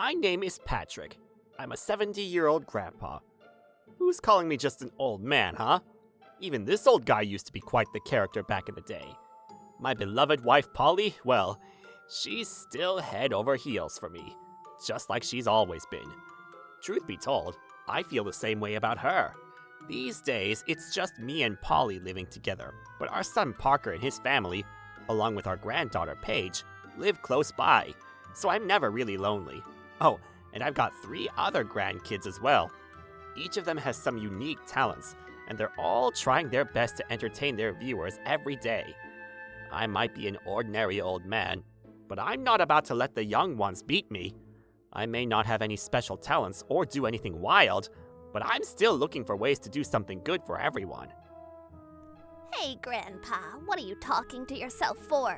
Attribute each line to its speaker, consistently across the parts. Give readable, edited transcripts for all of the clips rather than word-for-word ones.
Speaker 1: My name is Patrick. I'm a 70-year-old grandpa. Who's calling me just an old man, huh? Even this old guy used to be quite the character back in the day. My beloved wife Polly, well, she's still head over heels for me, just like she's always been. Truth be told, I feel the same way about her. These days, it's just me and Polly living together, but our son Parker and his family, along with our granddaughter Paige, live close by, so I'm never really lonely. Oh, and I've got 3 other grandkids as well. Each of them has some unique talents, and they're all trying their best to entertain their viewers every day. I might be an ordinary old man, but I'm not about to let the young ones beat me. I may not have any special talents or do anything wild, but I'm still looking for ways to do something good for everyone.
Speaker 2: Hey, Grandpa, what are you talking to yourself for?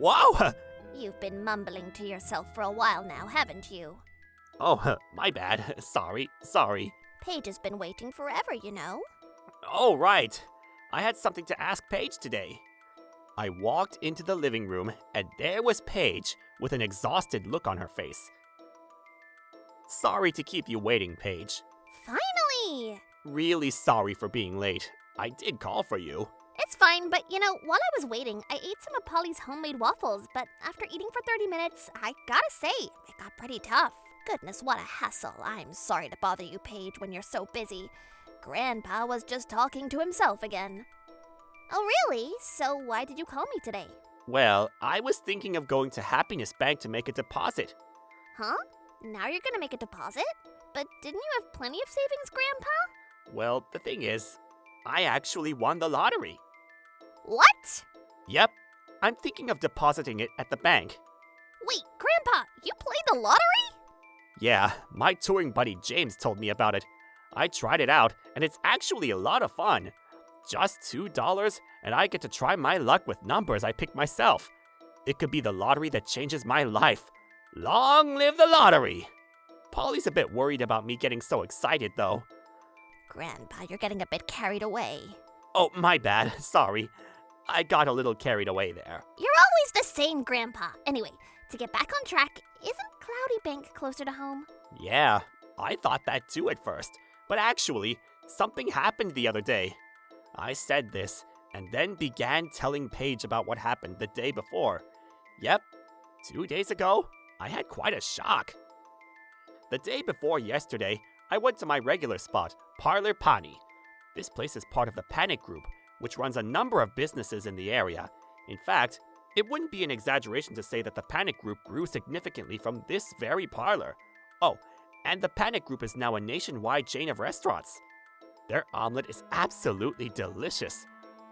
Speaker 1: Whoa!
Speaker 2: You've been mumbling to yourself for a while now, haven't you?
Speaker 1: Oh, my bad. Sorry.
Speaker 2: Paige has been waiting forever, you know.
Speaker 1: Oh, right. I had something to ask Paige today. I walked into the living room, and there was Paige with an exhausted look on her face. Sorry to keep you waiting, Paige.
Speaker 2: Finally!
Speaker 1: Really sorry for being late. I did call for you.
Speaker 2: It's fine, but you know, while I was waiting, I ate some of Polly's homemade waffles, but after eating for 30 minutes, I gotta say, it got pretty tough. Goodness, what a hassle. I'm sorry to bother you, Paige, when you're so busy. Grandpa was just talking to himself again. Oh, really? So why did you call me today?
Speaker 1: Well, I was thinking of going to Happiness Bank to make a deposit.
Speaker 2: Huh? Now you're gonna make a deposit? But didn't you have plenty of savings, Grandpa?
Speaker 1: Well, the thing is, I actually won the lottery.
Speaker 2: What?
Speaker 1: Yep, I'm thinking of depositing it at the bank.
Speaker 2: Wait, Grandpa, you played the lottery?
Speaker 1: Yeah, my touring buddy James told me about it. I tried it out, and it's actually a lot of fun. Just $2, and I get to try my luck with numbers I pick myself. It could be the lottery that changes my life. Long live the lottery! Polly's a bit worried about me getting so excited, though.
Speaker 2: Grandpa, you're getting a bit carried away.
Speaker 1: Oh, my bad. Sorry. I got a little carried away there.
Speaker 2: You're always the same, Grandpa. Anyway, to get back on track, isn't Cloudy Bank closer to home?
Speaker 1: Yeah, I thought that too at first. But actually, something happened the other day. I said this, and then began telling Paige about what happened the day before. Yep, 2 days ago, I had quite a shock. The day before yesterday, I went to my regular spot, Parlor Pani. This place is part of the Panic Group, which runs a number of businesses in the area. In fact, it wouldn't be an exaggeration to say that the Panic Group grew significantly from this very parlor. Oh, and the Panic Group is now a nationwide chain of restaurants. Their omelet is absolutely delicious.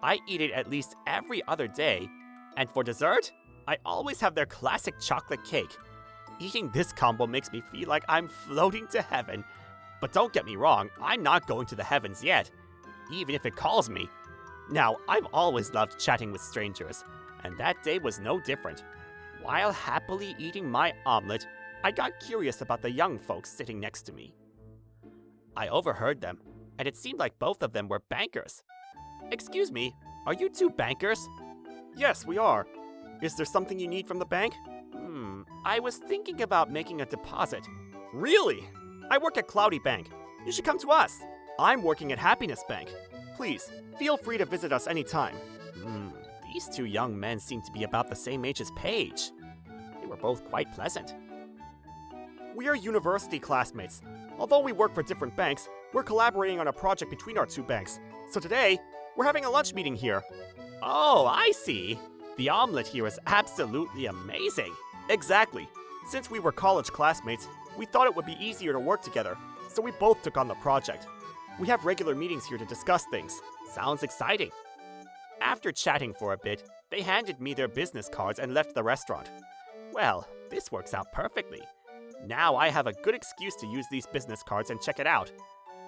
Speaker 1: I eat it at least every other day. And for dessert, I always have their classic chocolate cake. Eating this combo makes me feel like I'm floating to heaven. But don't get me wrong, I'm not going to the heavens yet, even if it calls me. Now, I've always loved chatting with strangers, and that day was no different. While happily eating my omelet, I got curious about the young folks sitting next to me. I overheard them, and it seemed like both of them were bankers. Excuse me, are you 2 bankers? Yes, we are. Is there something you need from the bank? I was thinking about making a deposit. Really? I work at Cloudy Bank. You should come to us. I'm working at Happiness Bank. Please, feel free to visit us anytime. These 2 young men seem to be about the same age as Paige. They were both quite pleasant. We are university classmates. Although we work for different banks, we're collaborating on a project between our 2 banks. So today, we're having a lunch meeting here. Oh, I see. The omelet here is absolutely amazing. Exactly. Since we were college classmates, we thought it would be easier to work together, so we both took on the project. We have regular meetings here to discuss things. Sounds exciting. After chatting for a bit, they handed me their business cards and left the restaurant. Well, this works out perfectly. Now I have a good excuse to use these business cards and check it out.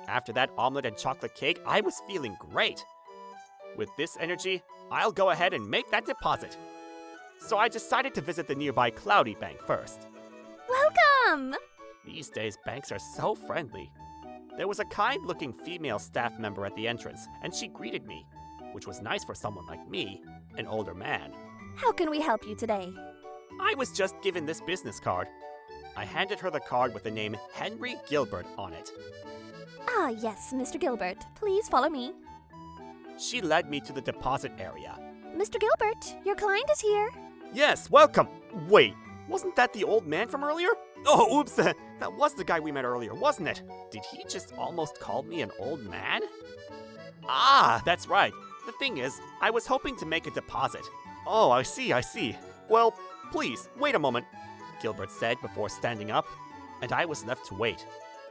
Speaker 1: After that omelet and chocolate cake, I was feeling great. With this energy, I'll go ahead and make that deposit. So I decided to visit the nearby Cloudy Bank first.
Speaker 2: Welcome!
Speaker 1: These days, banks are so friendly. There was a kind-looking female staff member at the entrance, and she greeted me, which was nice for someone like me, an older man.
Speaker 2: How can we help you today?
Speaker 1: I was just given this business card. I handed her the card with the name Henry Gilbert on it.
Speaker 2: Ah, yes, Mr. Gilbert. Please follow me.
Speaker 1: She led me to the deposit area.
Speaker 2: Mr. Gilbert, your client is here.
Speaker 1: Yes, welcome! Wait, wasn't that the old man from earlier? Oh, oops, that was the guy we met earlier, wasn't it? Did he just almost call me an old man? Ah, that's right. The thing is, I was hoping to make a deposit. Oh, I see. Well, please, wait a moment, Gilbert said before standing up, and I was left to wait.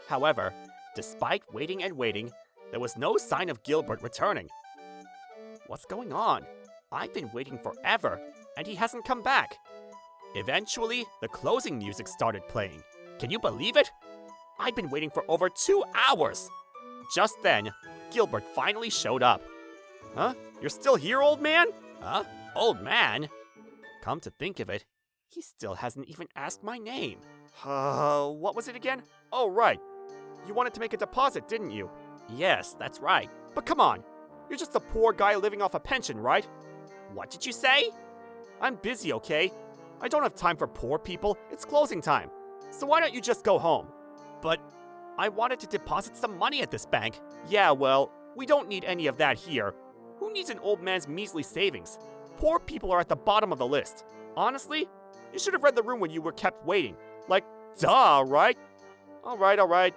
Speaker 1: However, despite waiting and waiting, there was no sign of Gilbert returning. What's going on? I've been waiting forever, and he hasn't come back. Eventually, the closing music started playing. Can you believe it? I'd been waiting for over 2 hours. Just then, Gilbert finally showed up. Huh? You're still here, old man? Huh? Old man? Come to think of it, he still hasn't even asked my name. What was it again? Oh, right. You wanted to make a deposit, didn't you? Yes, that's right. But come on, you're just a poor guy living off a pension, right? What did you say? I'm busy, okay? I don't have time for poor people. It's closing time. So why don't you just go home? But I wanted to deposit some money at this bank. Yeah, well, we don't need any of that here. Who needs an old man's measly savings? Poor people are at the bottom of the list. Honestly, you should have read the room when you were kept waiting. Like, duh, right? All right.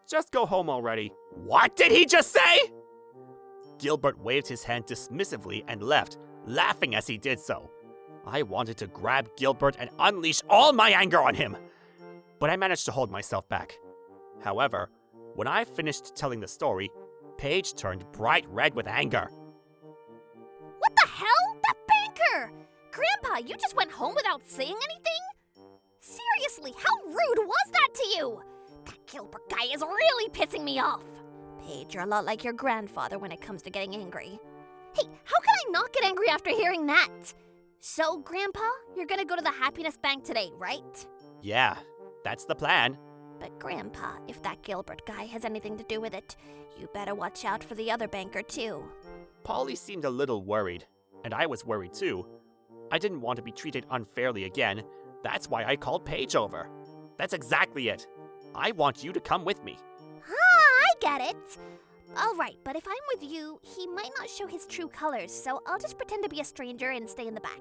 Speaker 1: Just go home already. What did he just say? Gilbert waved his hand dismissively and left, laughing as he did so. I wanted to grab Gilbert and unleash all my anger on him, but I managed to hold myself back. However, when I finished telling the story, Paige turned bright red with anger.
Speaker 2: What the hell? That banker! Grandpa, you just went home without saying anything? Seriously, how rude was that to you? That Gilbert guy is really pissing me off. Paige, you're a lot like your grandfather when it comes to getting angry. Hey, how can I not get angry after hearing that? So, Grandpa, you're gonna go to the Happiness Bank today, right?
Speaker 1: Yeah, that's the plan.
Speaker 2: But Grandpa, if that Gilbert guy has anything to do with it, you better watch out for the other banker too.
Speaker 1: Polly seemed a little worried, and I was worried too. I didn't want to be treated unfairly again. That's why I called Paige over. That's exactly it. I want you to come with me.
Speaker 2: I get it. All right, but if I'm with you, he might not show his true colors, so I'll just pretend to be a stranger and stay in the back.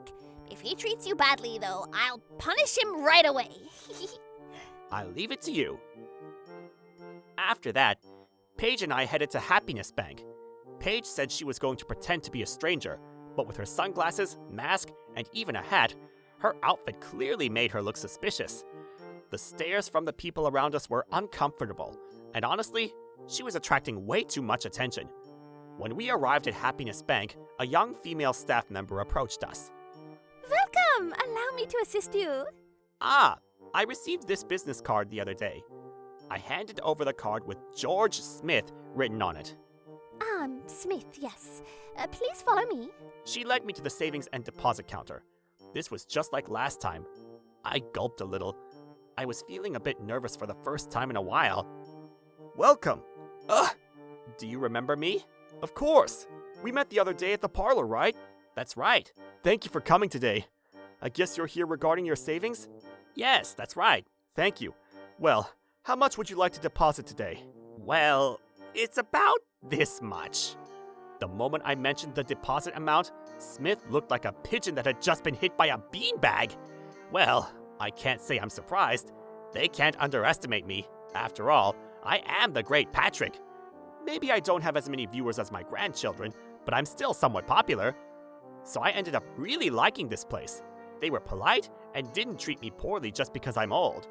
Speaker 2: If he treats you badly, though, I'll punish him right away.
Speaker 1: I'll leave it to you. After that, Paige and I headed to Happiness Bank. Paige said she was going to pretend to be a stranger, but with her sunglasses, mask, and even a hat, her outfit clearly made her look suspicious. The stares from the people around us were uncomfortable, and honestly, she was attracting way too much attention. When we arrived at Happiness Bank, a young female staff member approached us.
Speaker 2: Welcome! Allow me to assist you.
Speaker 1: Ah, I received this business card the other day. I handed over the card with George Smith written on it.
Speaker 2: Smith, yes. Please follow me.
Speaker 1: She led me to the savings and deposit counter. This was just like last time. I gulped a little. I was feeling a bit nervous for the first time in a while. Welcome. Do you remember me? Of course. We met the other day at the parlor, right? That's right. Thank you for coming today. I guess you're here regarding your savings? Yes, that's right. Thank you. Well, how much would you like to deposit today? Well, it's about this much. The moment I mentioned the deposit amount, Smith looked like a pigeon that had just been hit by a beanbag. Well, I can't say I'm surprised. They can't underestimate me. After all, I am the great Patrick. Maybe I don't have as many viewers as my grandchildren, but I'm still somewhat popular. So I ended up really liking this place. They were polite and didn't treat me poorly just because I'm old.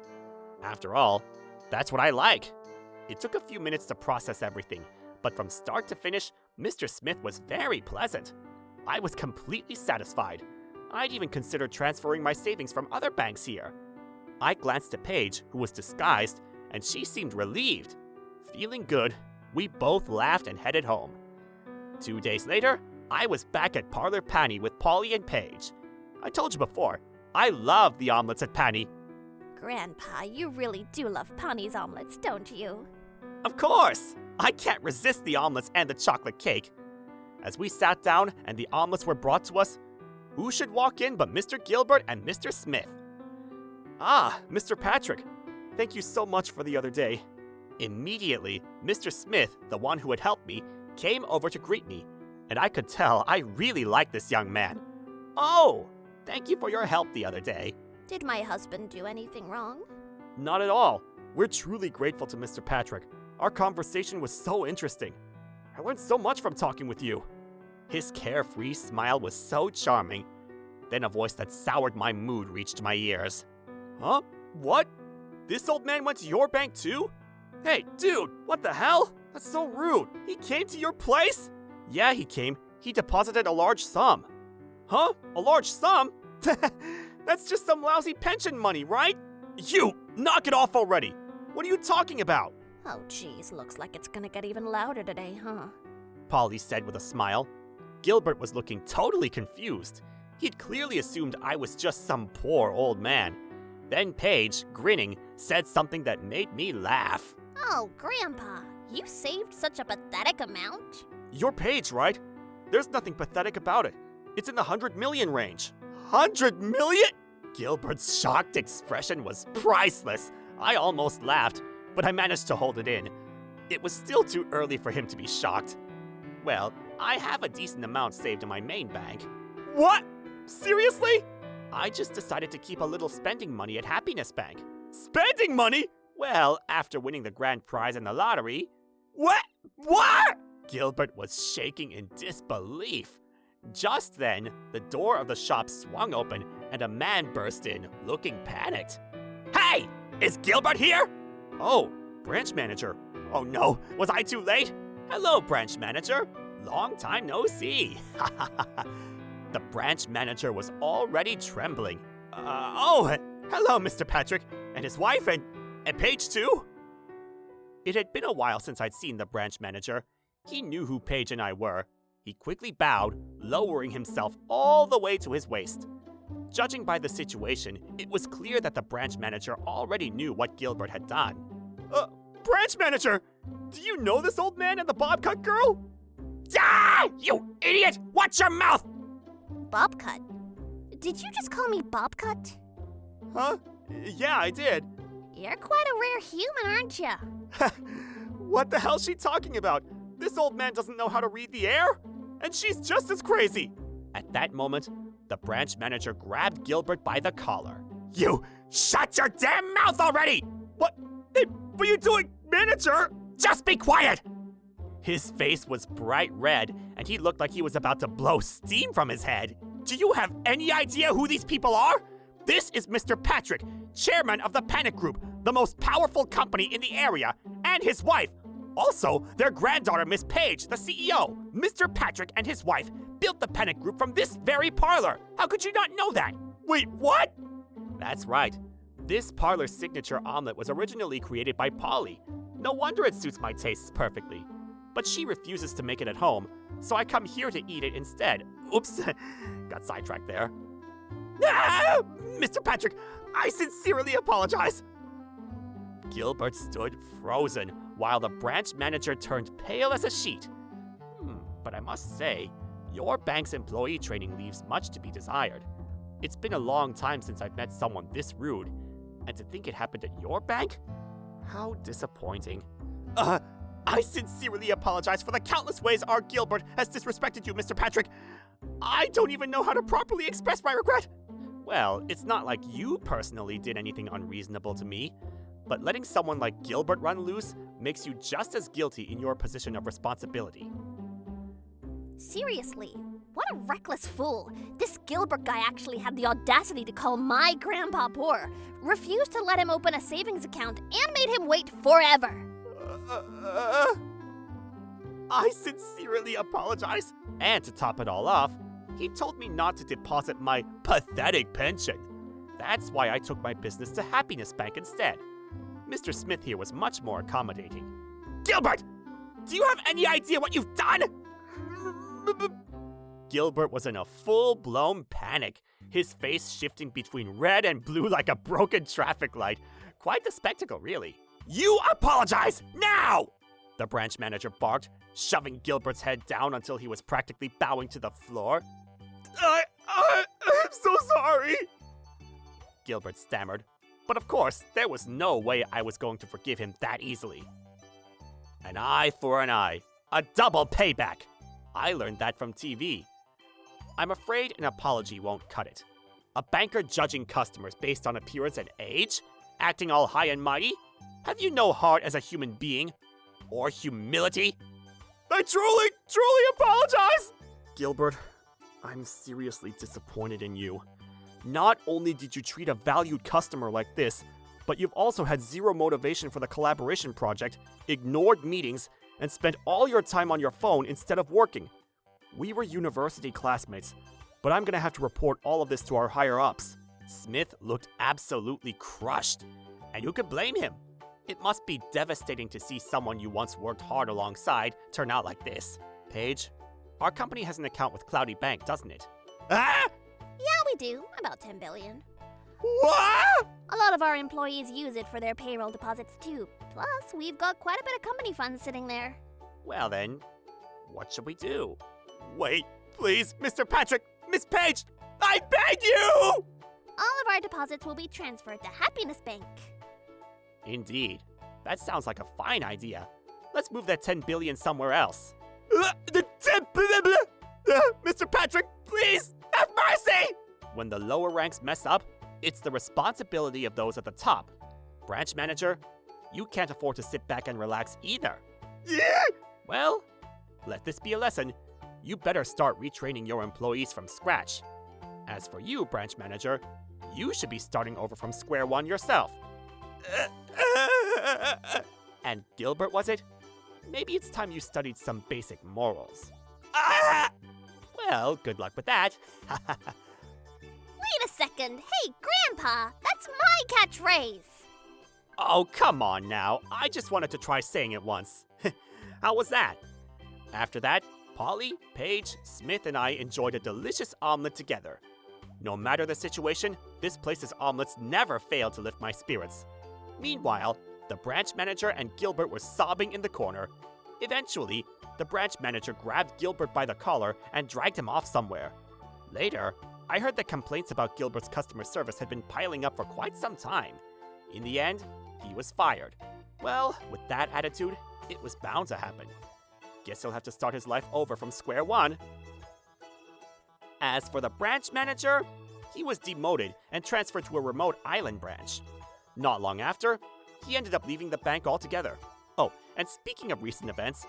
Speaker 1: After all, that's what I like. It took a few minutes to process everything, but from start to finish, Mr. Smith was very pleasant. I was completely satisfied. I'd even considered transferring my savings from other banks here. I glanced at Paige, who was disguised, and she seemed relieved. Feeling good, we both laughed and headed home. 2 days later, I was back at Parlor Panny with Polly and Paige. I told you before, I love the omelets at Panny.
Speaker 2: Grandpa, you really do love Panny's omelets, don't you?
Speaker 1: Of course! I can't resist the omelets and the chocolate cake. As we sat down and the omelets were brought to us, who should walk in but Mr. Gilbert and Mr. Smith? Ah, Mr. Patrick, Thank you so much for the other day. Immediately, Mr. Smith, the one who had helped me, came over to greet me, and I could tell I really liked this young man. Oh, thank you for your help the other day.
Speaker 2: Did my husband do anything wrong?
Speaker 1: Not at all. We're truly grateful to Mr. Patrick. Our conversation was so interesting. I learned so much from talking with you. His carefree smile was so charming. Then a voice that soured my mood reached my ears. Huh? What? This old man went to your bank too? Hey, dude, what the hell? That's so rude. He came to your place? Yeah, he came. He deposited a large sum. Huh? A large sum? That's just some lousy pension money, right? You! Knock it off already! What are you talking about?
Speaker 2: Oh, geez, looks like it's gonna get even louder today, huh?
Speaker 1: Polly said with a smile. Gilbert was looking totally confused. He'd clearly assumed I was just some poor old man. Then Paige, grinning, said something that made me laugh.
Speaker 2: Oh, Grandpa, you saved such a pathetic amount?
Speaker 1: You're Paige, right? There's nothing pathetic about it. It's in the 100 million range. 100 million? Gilbert's shocked expression was priceless. I almost laughed, but I managed to hold it in. It was still too early for him to be shocked. Well, I have a decent amount saved in my main bank. What? Seriously? I just decided to keep a little spending money at Happiness Bank. Spending money? Well, after winning the grand prize in the lottery. What? What? Gilbert was shaking in disbelief. Just then, the door of the shop swung open and a man burst in, looking panicked. Hey! Is Gilbert here? Oh, branch manager. Oh no, was I too late? Hello, branch manager. Long time no see. The branch manager was already trembling. Hello, Mr. Patrick, and his wife, and Paige too? It had been a while since I'd seen the branch manager. He knew who Paige and I were. He quickly bowed, lowering himself all the way to his waist. Judging by the situation, it was clear that the branch manager already knew what Gilbert had done. Branch manager! Do you know this old man and the bob cut girl? Ah! You idiot! Watch your mouth!
Speaker 2: Bobcut? Did you just call me Bobcut?
Speaker 1: Huh? Yeah, I did.
Speaker 2: You're quite a rare human, aren't you?
Speaker 1: What the hell's she talking about? This old man doesn't know how to read the air? And she's just as crazy! At that moment, the branch manager grabbed Gilbert by the collar. You shut your damn mouth already! What are you doing, manager? Just be quiet! His face was bright red, and he looked like he was about to blow steam from his head. Do you have any idea who these people are? This is Mr. Patrick, chairman of the Panic Group, the most powerful company in the area, and his wife. Also, their granddaughter, Miss Paige, the CEO. Mr. Patrick and his wife built the Panic Group from this very parlor. How could you not know that? Wait, what? That's right. This parlor's signature omelet was originally created by Polly. No wonder it suits my tastes perfectly. But she refuses to make it at home, so I come here to eat it instead. Oops, got sidetracked there. Ah! Mr. Patrick, I sincerely apologize. Gilbert stood frozen, while the branch manager turned pale as a sheet. But I must say, your bank's employee training leaves much to be desired. It's been a long time since I've met someone this rude, and to think it happened at your bank? How disappointing. I sincerely apologize for the countless ways our Gilbert has disrespected you, Mr. Patrick. I don't even know how to properly express my regret. Well, it's not like you personally did anything unreasonable to me, but letting someone like Gilbert run loose makes you just as guilty in your position of responsibility.
Speaker 2: Seriously, what a reckless fool. This Gilbert guy actually had the audacity to call my grandpa poor, refused to let him open a savings account, and made him wait forever.
Speaker 1: I sincerely apologize. And to top it all off, he told me not to deposit my pathetic pension. That's why I took my business to Happiness Bank instead. Mr. Smith here was much more accommodating. Gilbert! Do you have any idea what you've done? Gilbert was in a full-blown panic, his face shifting between red and blue like a broken traffic light. Quite the spectacle, really. You apologize now! The branch manager barked, shoving Gilbert's head down until he was practically bowing to the floor. I'm so sorry, Gilbert stammered. But of course, there was no way I was going to forgive him that easily. An eye for an eye. A double payback. I learned that from TV. I'm afraid an apology won't cut it. A banker judging customers based on appearance and age? Acting all high and mighty? Have you no heart as a human being? Or humility? I truly apologize! Gilbert, I'm seriously disappointed in you. Not only did you treat a valued customer like this, but you've also had zero motivation for the collaboration project, ignored meetings, and spent all your time on your phone instead of working. We were university classmates, but I'm gonna have to report all of this to our higher-ups. Smith looked absolutely crushed, and who could blame him? It must be devastating to see someone you once worked hard alongside turn out like this. Paige, our company has an account with Cloudy Bank, doesn't it? Ah!
Speaker 2: Yeah, we do. About 10 billion.
Speaker 1: What?
Speaker 2: A lot of our employees use it for their payroll deposits too. Plus, we've got quite a bit of company funds sitting there.
Speaker 1: Well then, what should we do? Wait, please, Mr. Patrick, Miss Page, I beg you!
Speaker 2: All of our deposits will be transferred to Happiness Bank.
Speaker 1: Indeed. That sounds like a fine idea. Let's move that 10 billion somewhere else. Mr. Patrick, please, have mercy! When the lower ranks mess up, it's the responsibility of those at the top. Branch manager, you can't afford to sit back and relax either. Yeah. Well, let this be a lesson. You better start retraining your employees from scratch. As for you, branch manager, you should be starting over from square one yourself. And Gilbert, was it? Maybe it's time you studied some basic morals. Well, good luck with that.
Speaker 2: Wait a second. Hey, Grandpa, that's my catchphrase.
Speaker 1: Oh, come on now. I just wanted to try saying it once. How was that? After that, Polly, Paige, Smith, and I enjoyed a delicious omelet together. No matter the situation, this place's omelets never failed to lift my spirits. Meanwhile, the branch manager and Gilbert were sobbing in the corner. Eventually, the branch manager grabbed Gilbert by the collar and dragged him off somewhere. Later, I heard that complaints about Gilbert's customer service had been piling up for quite some time. In the end, he was fired. Well, with that attitude, it was bound to happen. Guess he'll have to start his life over from square one. As for the branch manager, he was demoted and transferred to a remote island branch. Not long after, he ended up leaving the bank altogether. Oh, and speaking of recent events,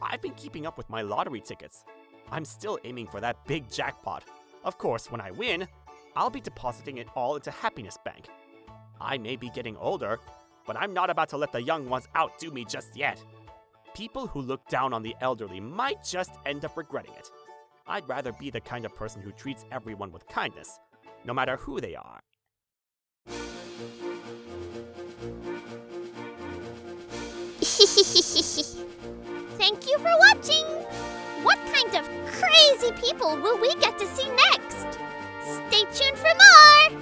Speaker 1: I've been keeping up with my lottery tickets. I'm still aiming for that big jackpot. Of course, when I win, I'll be depositing it all into Happiness Bank. I may be getting older, but I'm not about to let the young ones outdo me just yet. People who look down on the elderly might just end up regretting it. I'd rather be the kind of person who treats everyone with kindness, no matter who they are.
Speaker 2: Thank you for watching! What kind of crazy people will we get to see next? Stay tuned for more!